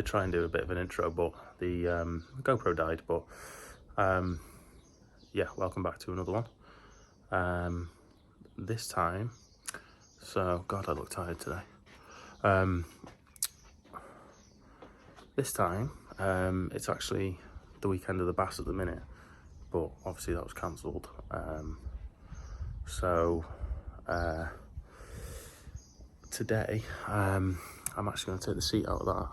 try and do a bit of an intro, but the GoPro died. But yeah, welcome back to another one. This time, so God, I look tired today. This time, it's actually the weekend of the Bass at the minute, but obviously that was cancelled. So today, I'm actually going to take the seat out of that,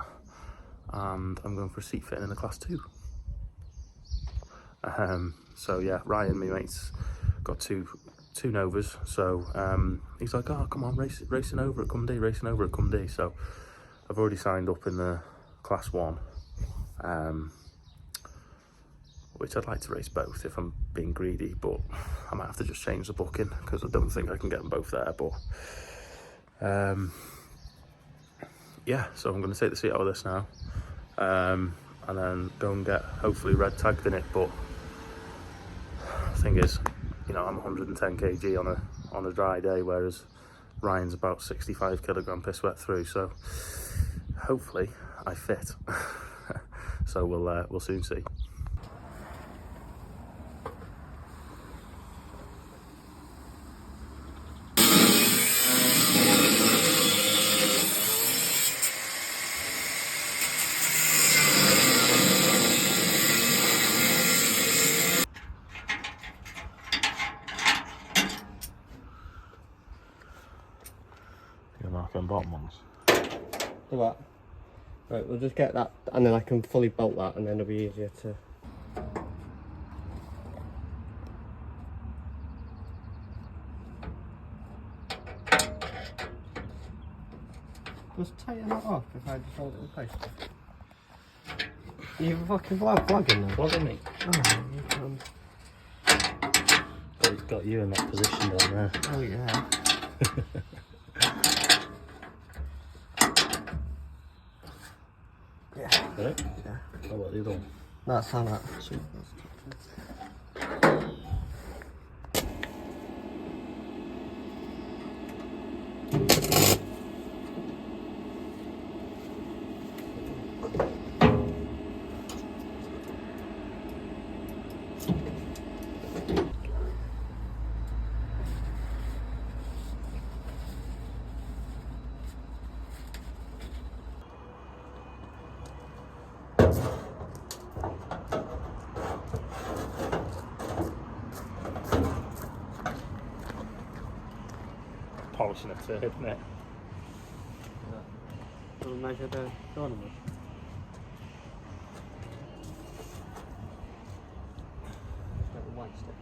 and I'm going for a seat fitting in the class 2. So yeah, Ryan, my mate's got two Novas, so he's like, oh come on, racing over at Cwmdu. So I've already signed up in the class 1, which I'd like to race both if I'm being greedy, but I might have to just change the booking because I don't think I can get them both there. But yeah, so I'm going to take the seat out of this now, and then go and get hopefully red tagged in it. But the thing is, you know, I'm 110 kg on a dry day, whereas Ryan's about 65 kilogram piss wet through. So hopefully I fit. So we'll soon see. Mark on bottom ones. Do what? Right, we'll just get that, and then I can fully bolt that, and then it'll be easier to. Just tighten that off if I just hold it in place. You have a fucking vlogging now? Vlogging me? Oh, you can. But it's got you in that position down there. Oh yeah. Right? Yeah. How about the other one? That's how that. Polishing a turd, isn't it? We'll measure the ornament. Just the white stick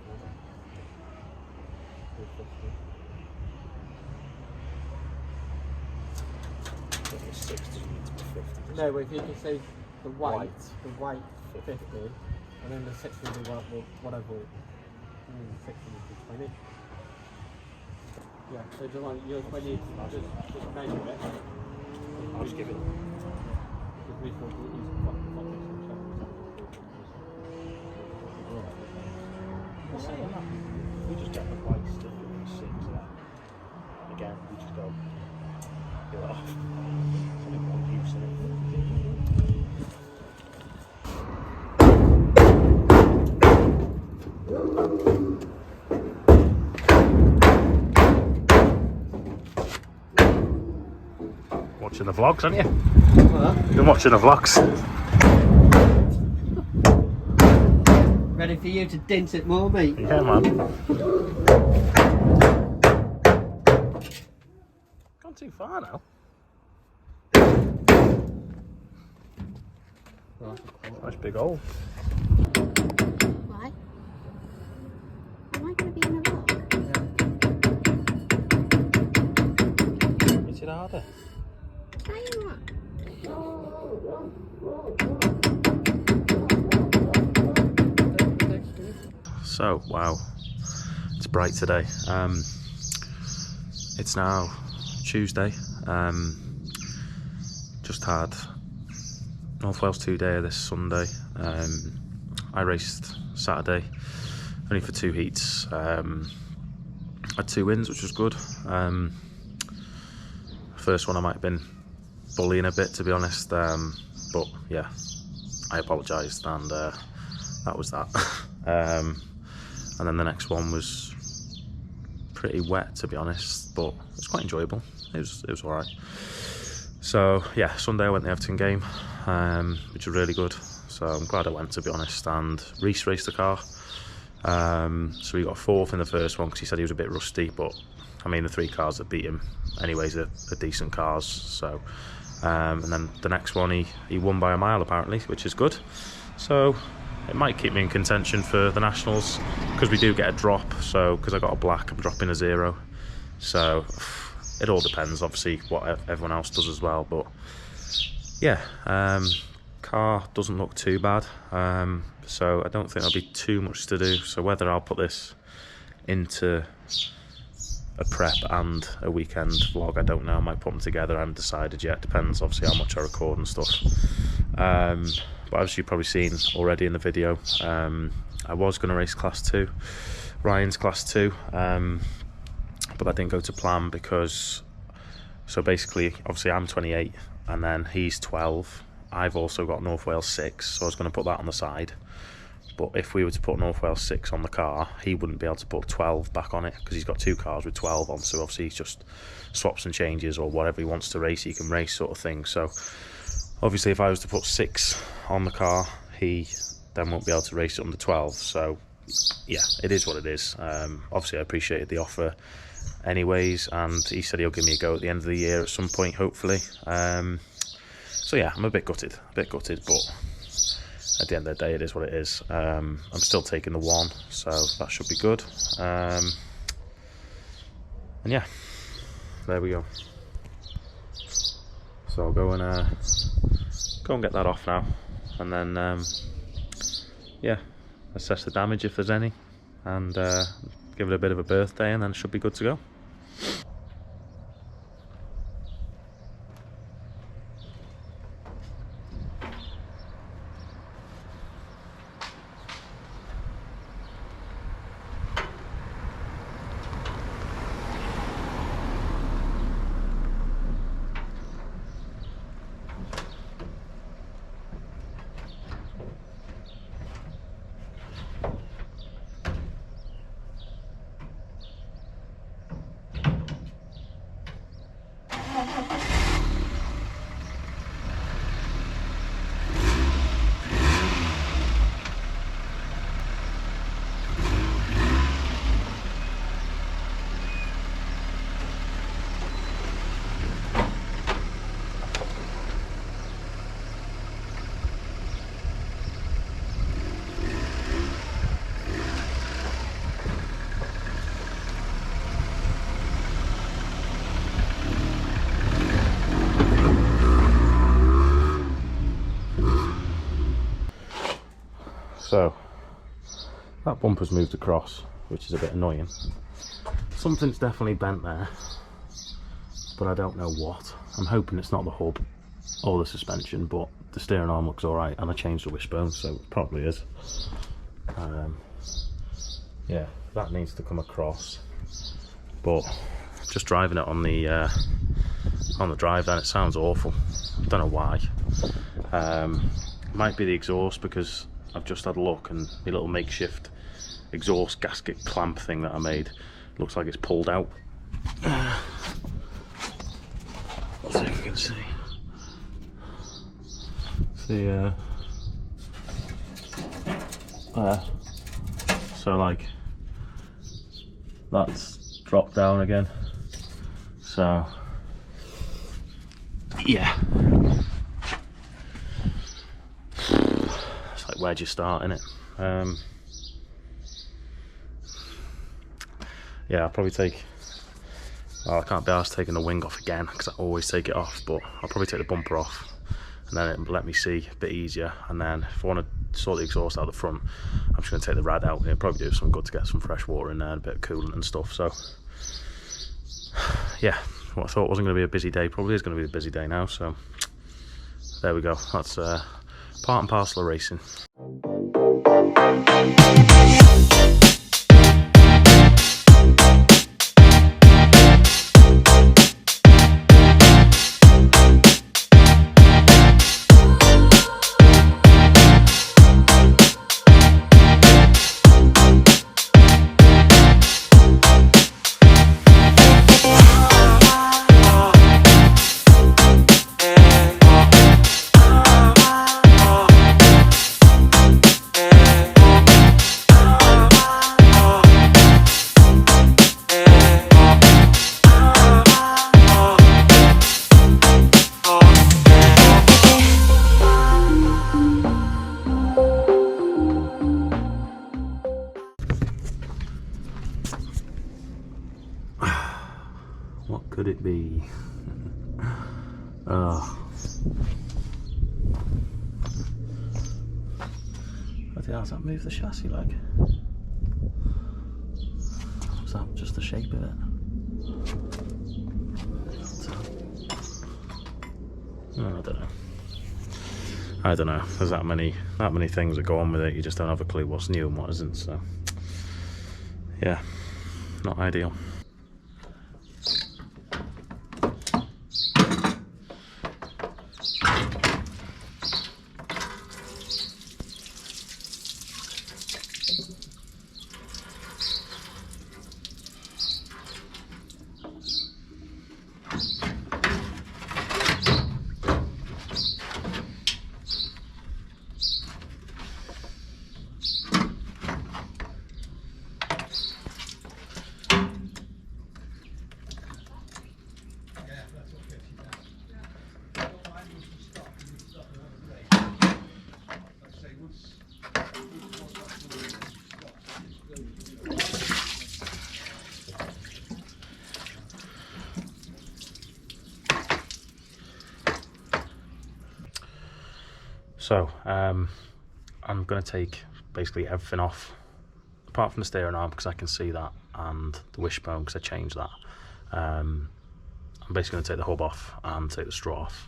I think it's 60 to 50. No, if you can say the white 50, and then the 60 will be whatever, and then the 60 will be 20. Yeah, so do you want, when you just measure it, I'll just give it. because we thought we'd use the fucking We just get the white stick and 6 of that. Again, we just go peel it off. Something one use in it. Watching the vlogs, aren't you? What? You're watching the vlogs. Ready for you to dint it more, mate? Yeah, man. Gone too far now. Nice big hole. Why? Am I going to be in a vlog? Is it harder? Tell you what. So, wow, it's bright today. It's now Tuesday. Just had North Wales 2 day this Sunday. I raced Saturday, only for 2 heats. Had 2 wins, which was good. First one I might have been bullying a bit, to be honest. but yeah, I apologised, and that was that. And then the next one was pretty wet, to be honest, but it was quite enjoyable. It was all right. So yeah, Sunday I went to the Everton game, which was really good. So I'm glad I went, to be honest. And Reece raced the car. So he got 4th in the first one because he said he was a bit rusty, but I mean the 3 cars that beat him anyways are decent cars. So and then the next one he won by a mile apparently, which is good. So it might keep me in contention for the Nationals, because we do get a drop. So because I got a black, I'm dropping a 0. So it all depends, obviously, what everyone else does as well. But yeah, car doesn't look too bad. So I don't think there'll be too much to do. So whether I'll put this into a prep and a weekend vlog, I don't know. I might put them together. I haven't decided yet. Depends obviously how much I record and stuff. But as you've probably seen already in the video, I was going to race class 2, Ryan's class 2, but that didn't go to plan because, so basically obviously I'm 28 and then he's 12. I've also got North Wales 6, so I was going to put that on the side. But if we were to put North Wales 6 on the car, he wouldn't be able to put 12 back on it, because he's got 2 cars with 12 on. So obviously he just swaps and changes, or whatever he wants to race, he can race, sort of thing. So obviously if I was to put 6 on the car, he then won't be able to race it under 12. So yeah, it is what it is. Obviously I appreciated the offer anyways, and he said he'll give me a go at the end of the year at some point, hopefully. So yeah, I'm a bit gutted, but at the end of the day, it is what it is. I'm still taking the 1, so that should be good. And yeah, there we go. So I'll go and get that off now, and then yeah, assess the damage if there's any, and give it a bit of a birthday, and then it should be good to go. So that bumper's moved across, which is a bit annoying. Something's definitely bent there, but I don't know what. I'm hoping it's not the hub or the suspension, but the steering arm looks alright, and I changed the wishbone, so it probably is. Yeah, that needs to come across, but just driving it on the drive, then it sounds awful. I don't know why. Might be the exhaust, because I've just had a look and the little makeshift exhaust gasket clamp thing that I made looks like it's pulled out. Let's see if we can see. So like that's dropped down again. So yeah. Where'd you start, innit? Yeah, I'll probably take, I can't be arsed taking the wing off again, because I always take it off, but I'll probably take the bumper off, and then it'll let me see a bit easier. And then if I want to sort the exhaust out the front, I'm just going to take the rad out. It'll probably do some good to get some fresh water in there, and a bit of coolant and stuff. So yeah, what I thought wasn't going to be a busy day probably is going to be a busy day now. So there we go. That's part and parcel of racing. Bloody hell, does that move the chassis like? Is that just the shape of it? Oh, I don't know. I don't know. There's that many things that go on with it. You just don't have a clue what's new and what isn't. So, yeah, not ideal. So, I'm going to take basically everything off, apart from the steering arm because I can see that, and the wishbone because I changed that. I'm basically going to take the hub off and take the straw off,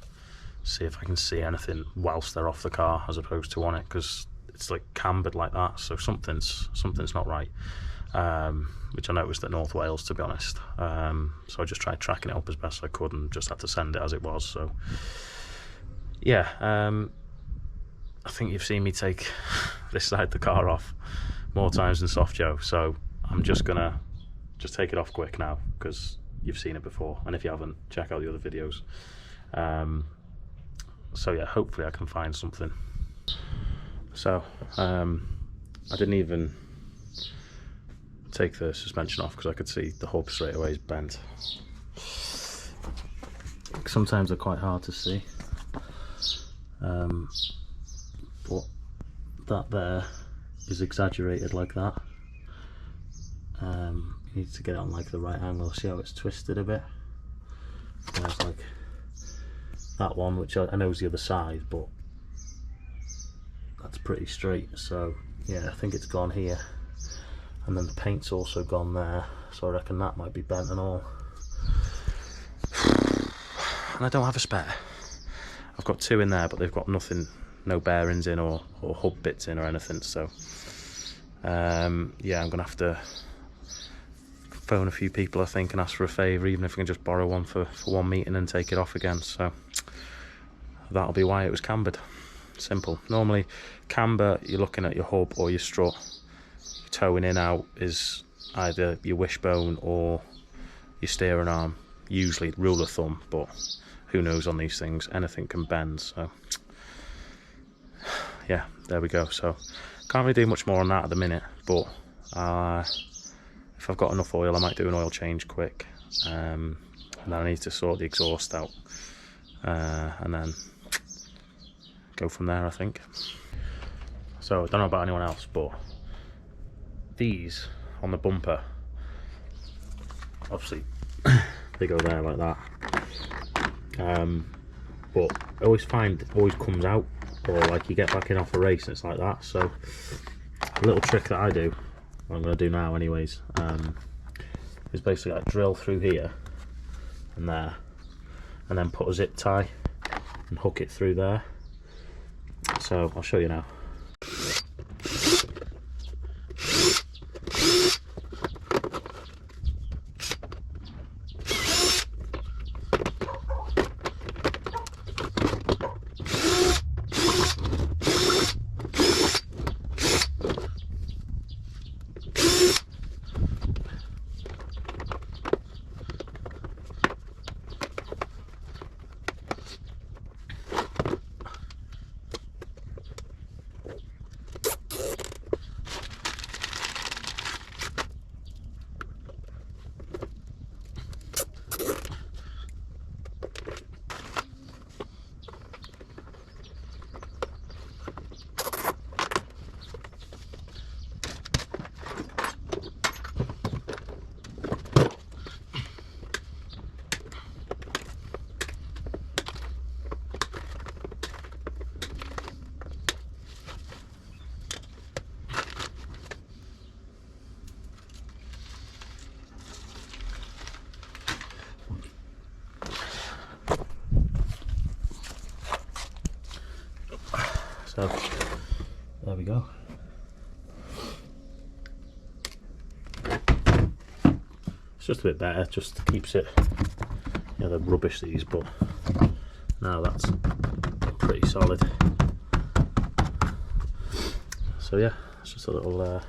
see if I can see anything whilst they're off the car as opposed to on it, because it's like cambered like that, so something's not right, which I noticed at North Wales, to be honest. So I just tried tracking it up as best I could and just had to send it as it was. So yeah, I think you've seen me take this side of the car off more times than Soft Joe, so I'm just gonna take it off quick now because you've seen it before, and if you haven't, check out the other videos. So yeah, hopefully I can find something. So I didn't even take the suspension off because I could see the hub straight away is bent. Sometimes they're quite hard to see. But that there is exaggerated like that. You need to get it on like the right angle. See how it's twisted a bit? There's like that one, which I know is the other side, but that's pretty straight. So yeah, I think it's gone here, and then the paint's also gone there, so I reckon that might be bent and all. And I don't have a spare. I've got two in there, but they've got nothing, no bearings in or hub bits in or anything. So yeah, I'm gonna have to phone a few people, I think, and ask for a favour, even if I can just borrow one for one meeting and take it off again. So that'll be why it was cambered. Simple. Normally camber, you're looking at your hub or your strut. Your towing in out is either your wishbone or your steering arm, usually rule of thumb, but who knows on these things, anything can bend. So yeah, there we go. So can't really do much more on that at the minute, but if I've got enough oil I might do an oil change quick, and then I need to sort the exhaust out, and then go from there, I think. So I don't know about anyone else, but these on the bumper, obviously they go there like that, but I always find it always comes out, or like you get back in off a race and it's like that. So a little trick that I do, what I'm going to do now anyways, is basically like drill through here and there, and then put a zip tie and hook it through there. So I'll show you now. So there we go. It's just a bit better, just keeps it, you know, they're rubbish these, but now that's pretty solid. So yeah, it's just a little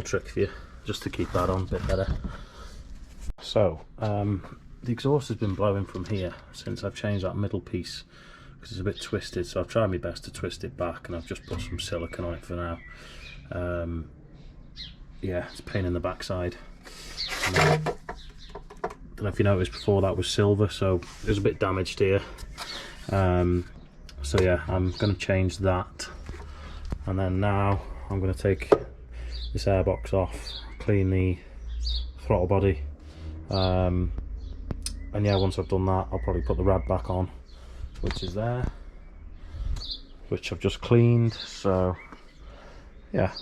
trick for you, just to keep that on a bit better. So the exhaust has been blowing from here since I've changed that middle piece, because it's a bit twisted, so I've tried my best to twist it back, and I've just put some silicone on it for now. Yeah, it's a pain in the backside. I don't know if you noticed before, that was silver, so it was a bit damaged here. So yeah, I'm going to change that, and then now I'm going to take this airbox off, clean the throttle body, and yeah, once I've done that, I'll probably put the rad back on, which is there, which I've just cleaned. So yeah,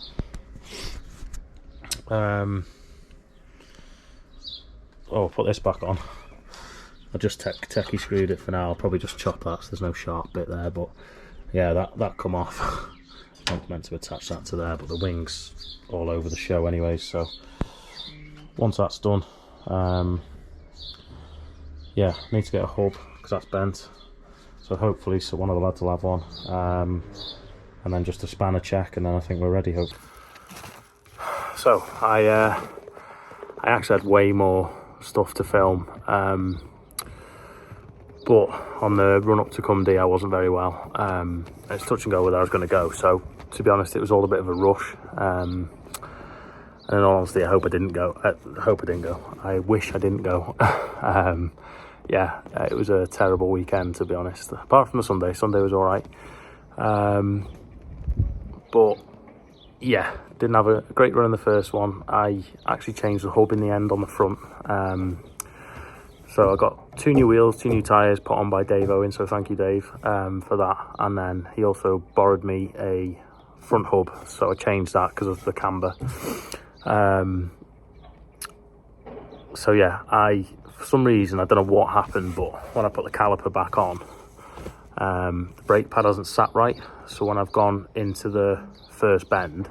I'll put this back on. I just techie screwed it for now. I'll probably just chop that so there's no sharp bit there, but yeah, that come off. I'm meant to attach that to there, but the wing's all over the show anyway, so once that's done, yeah, I need to get a hub because that's bent, so hopefully one of the lads will have one, and then just a spanner check, and then I think we're ready. Hope. So I actually had way more stuff to film, but on the run up to Cwmdu I wasn't very well. It's touch and go whether I was going to go, so to be honest it was all a bit of a rush, and in all honesty I hope I didn't go. I wish I didn't go. Yeah, it was a terrible weekend, to be honest, apart from the Sunday was alright, but yeah, didn't have a great run in the first one. I actually changed the hub in the end on the front, so I got 2 new wheels, 2 new tyres put on by Dave Owen, so thank you Dave for that, and then he also borrowed me a front hub, so I changed that because of the camber. So yeah, for some reason, I don't know what happened, but when I put the caliper back on, the brake pad hasn't sat right, so when I've gone into the first bend,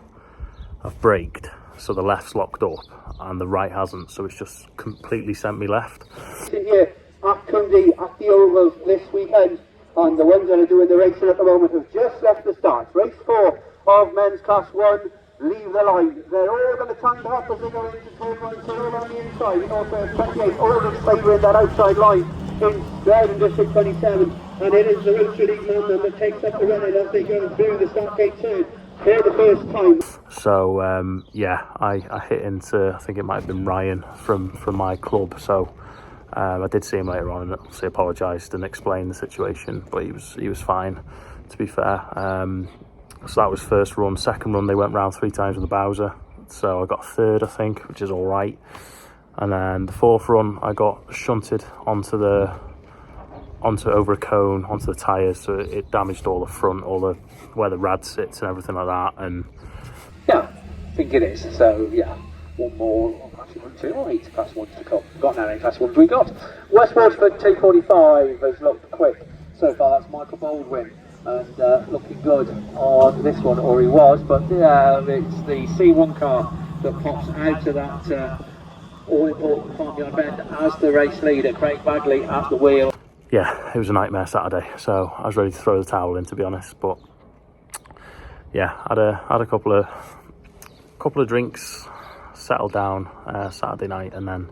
I've braked, so the left's locked up and the right hasn't, so it's just completely sent me left. Here at Cwmdu at the Ovals this weekend, and the ones that are doing the racing at the moment have just left the start. Race 4 of men's class 1, leave the line. They're all going to tank up as they go into turn 1, so all on the inside. In order 28, all of them favouring that outside line in driving district 27, and it is the Rotary League man that takes up the running as they go through the start gate turn for the first time. So yeah, I hit into, I think it might have been Ryan from my club, so I did see him later on and obviously apologised and explained the situation, but he was fine, to be fair. So that was first run. Second run they went round 3 times with the Bowser, so I got third I think, which is alright, and then the fourth run I got shunted onto over a cone onto the tyres, so it damaged all the front, where the rad sits and everything like that. And yeah, I think it is. So yeah, one more, actually 1, 2 or 8 class 1s to come. Got now 8 class 1s we got. West Waterford 245 has looked quick so far. That's Michael Baldwin, and looking good on this one, or he was, but it's the C1 car that pops out of that all-important farmyard bend as the race leader, Craig Bagley at the wheel. Yeah, it was a nightmare Saturday, so I was ready to throw the towel in, to be honest. But yeah, had a couple of drinks, settled down Saturday night, and then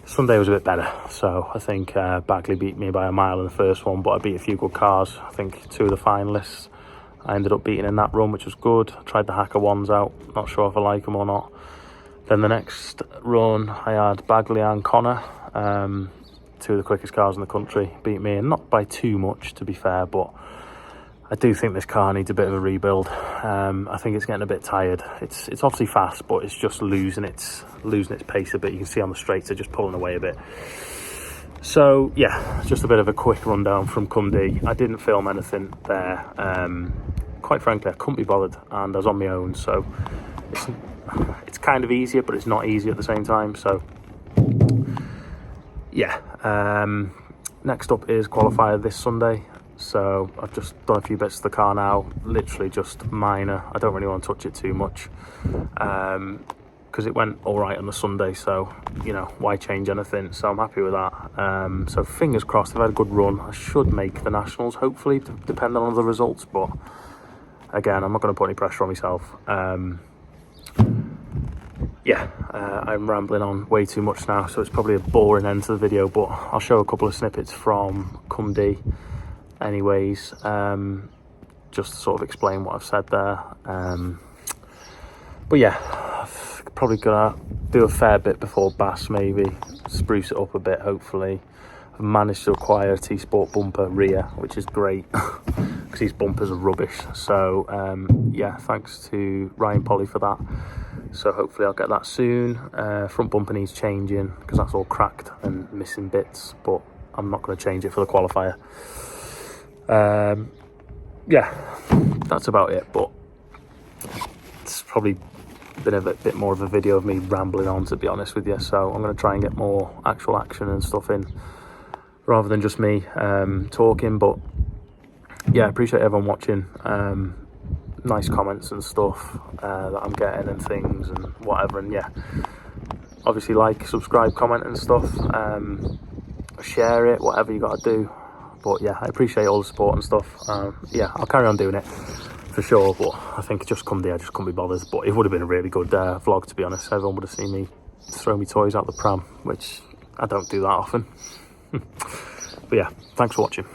Sunday was a bit better. So I think Bagley beat me by a mile in the first one, but I beat a few good cars. I think 2 of the finalists I ended up beating in that run, which was good. I tried the Hacker ones out, not sure if I like them or not. Then the next run I had Bagley and Connor, 2 of the quickest cars in the country, beat me, and not by too much, to be fair, but I do think this car needs a bit of a rebuild. I think it's getting a bit tired. It's obviously fast, but it's just losing its pace a bit. You can see on the straights they're just pulling away a bit. So yeah, just a bit of a quick rundown from Cwmdu. I didn't film anything there. Quite frankly, I couldn't be bothered, and I was on my own, so it's kind of easier, but it's not easy at the same time. So yeah, next up is qualifier this Sunday. so I've just done a few bits to the car now, literally just minor. I don't really want to touch it too much because it went all right on the Sunday, so you know, why change anything? So I'm happy with that. So fingers crossed, I've had a good run. I should make the nationals, hopefully, depending on the results, but again, I'm not going to put any pressure on myself. I'm rambling on way too much now, so it's probably a boring end to the video, but I'll show a couple of snippets from Cwmdu anyways, just to sort of explain what I've said there. But yeah, I've probably gonna do a fair bit before Bass, maybe spruce it up a bit. Hopefully I've managed to acquire a T-Sport bumper rear, which is great because these bumpers are rubbish. So yeah, thanks to Ryan Polly for that. So hopefully I'll get that soon. Front bumper needs changing because that's all cracked and missing bits, but I'm not going to change it for the qualifier. Yeah, that's about it, but it's probably been a bit more of a video of me rambling on, to be honest with you. So I'm going to try and get more actual action and stuff in rather than just me talking. But yeah, I appreciate everyone watching. Nice comments and stuff that I'm getting and things and whatever. And yeah, obviously like, subscribe, comment and stuff, share it, whatever you got to do. But yeah, I appreciate all the support and stuff. Yeah, I'll carry on doing it for sure, but I think just Cwmdu, I just couldn't be bothered. But it would have been a really good vlog, to be honest. Everyone would have seen me throw me toys out the pram, which I don't do that often. But yeah, thanks for watching.